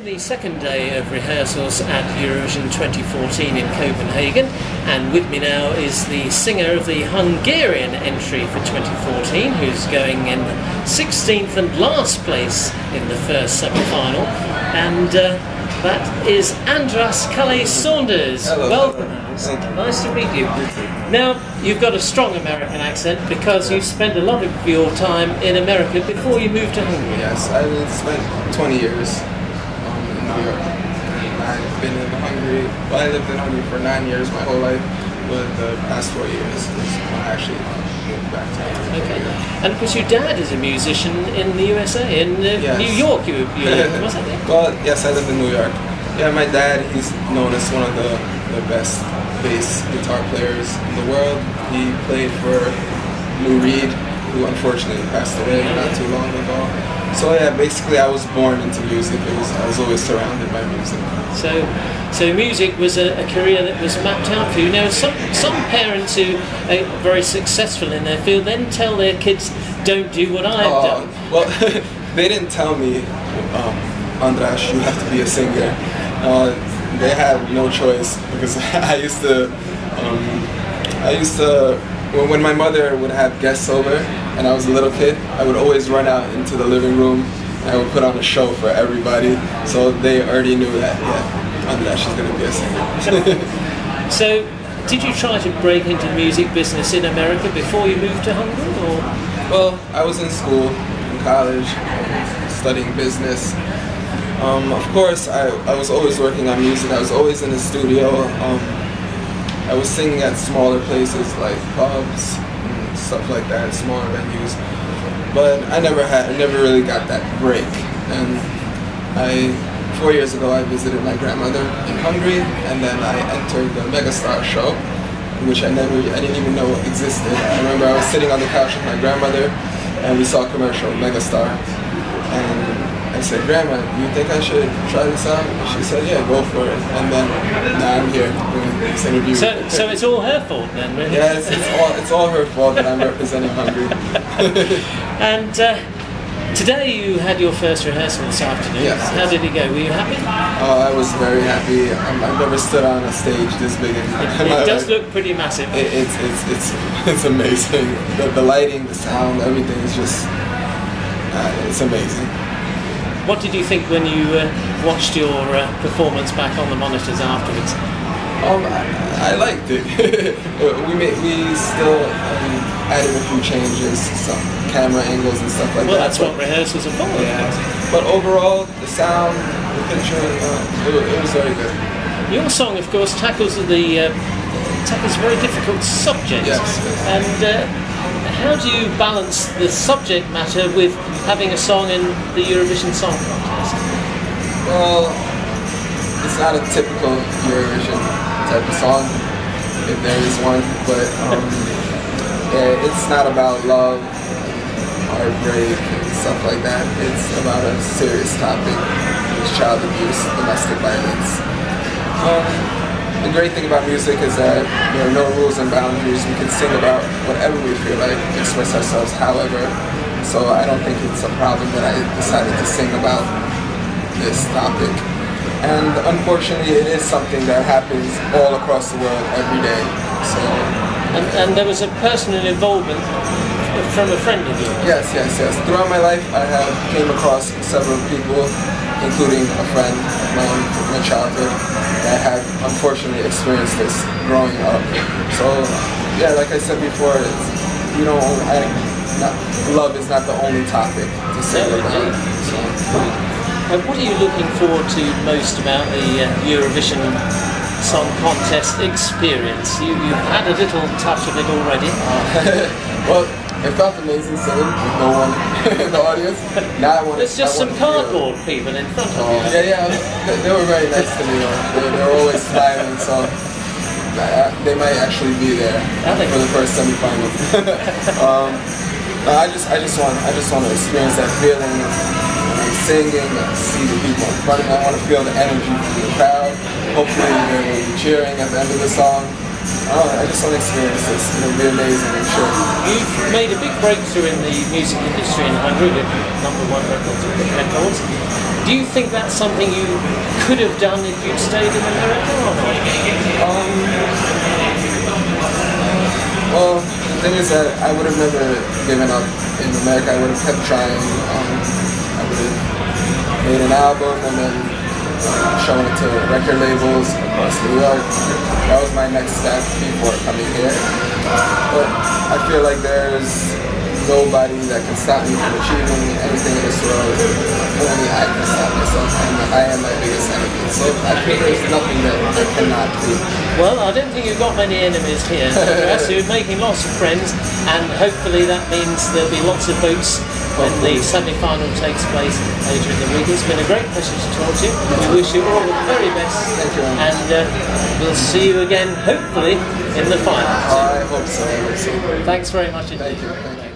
the second day of rehearsals at Eurovision 2014 in Copenhagen, and with me now is the singer of the Hungarian entry for 2014, who's going in 16th and last place in the first semi-final, and that is Andras Kallay-Saunders. Hello. Welcome. Thank you. Nice to meet you. Now, you've got a strong American accent because you spent a lot of your time in America before you moved to Hungary. Yes, I spent 20 years in New York. I've been in Hungary, well, I lived in Hungary for 9 years my whole life, but the past 4 years is when I actually moved back to Hungary. Okay. And because your dad is a musician in the USA, in Yes. New York you lived, wasn't it? Well, yes, I lived in New York. Yeah, my dad, he's known as one of the best bass guitar players in the world. He played for Lou Reed, who unfortunately passed away not too long ago. So yeah, basically I was born into music. I was always surrounded by music. So music was a career that was mapped out for you. Now, some parents who are very successful in their field then tell their kids, don't do what I've done. Well, they didn't tell me, Andras, you have to be a singer. They had no choice because I used to, when my mother would have guests over and I was a little kid, I would always run out into the living room and I would put on a show for everybody. So they already knew that, yeah, Andras is going to be a singer. So, did you try to break into the music business in America before you moved to Hungary? Or? Well, I was in school, in college, studying business. Of course, I was always working on music. I was always in the studio. I was singing at smaller places like pubs and stuff like that, smaller venues. But I never really got that break. And 4 years ago, I visited my grandmother in Hungary, and then I entered the Megastar show, which I didn't even know existed. I remember I was sitting on the couch with my grandmother, and we saw a commercial, Megastar, and I said, Grandma, do you think I should try this out? And she said, yeah, go for it. And then now I'm here doing this interview. So it's all her fault then, really? Yeah, it's all her fault that I'm representing Hungary. And today you had your first rehearsal this afternoon. Yes. How did it go? Were you happy? Oh, I was very happy. I've never stood on a stage this big in my It does life. look pretty massive. It's amazing. The lighting, the sound, everything is just, it's amazing. What did you think when you watched your performance back on the monitors afterwards? I liked it. we still added a few changes, some camera angles and stuff like that. Well, that's what rehearsals are for. Yeah. But overall, the sound, the picture, it was very good. Your song, of course, tackles a very difficult subject. Yes. And how do you balance the subject matter with having a song in the Eurovision Song Contest? Well, it's not a typical Eurovision type of song, if there is one, but yeah, it's not about love, heartbreak, and stuff like that. It's about a serious topic, which is child abuse, domestic violence. The great thing about music is that there are no rules and boundaries. We can sing about whatever we feel like, express ourselves however. So I don't think it's a problem that I decided to sing about this topic. And unfortunately, it is something that happens all across the world every day. So. And there was a personal involvement from a friend of yours. Yes. Throughout my life, I have came across several people, including a friend of mine from my childhood, that had unfortunately experienced this growing up. So, yeah, like I said before, love is not the only topic to sing about. So. What are you looking forward to most about the Eurovision Song Contest experience? You've had a little touch of it already. Well, it felt amazing singing with no one in the audience. Now I want. There's just some cardboard people in front of you. Yeah. They were very nice to me. They were always smiling, so they might actually be there for the first semi-final. I just want to experience that feeling of singing, see the people in front of me. I want to feel the energy from the crowd. Hopefully they will be cheering at the end of the song. I just want to experience this. It'll be amazing, I'm sure. You've made a big breakthrough in the music industry in Hungary with #1 records. Do you think that's something you could have done if you'd stayed in America or not? Well, the thing is that I would have never given up in America. I would have kept trying. I would have made an album and then shown it to record labels across New York. That was my next step before coming here. But I feel like there's nobody that can stop me from achieving anything in this world. Only I can stop myself, and I am my biggest enemy. So I feel there's nothing that I cannot do. Well, I don't think you've got many enemies here. You're making lots of friends, and hopefully that means there'll be lots of votes when the semi-final takes place later in the week. It's been a great pleasure to talk to you. We wish you all the very best. Thank you. And we'll see you again, hopefully, in the final. I hope so. Thanks very much indeed. Thank you.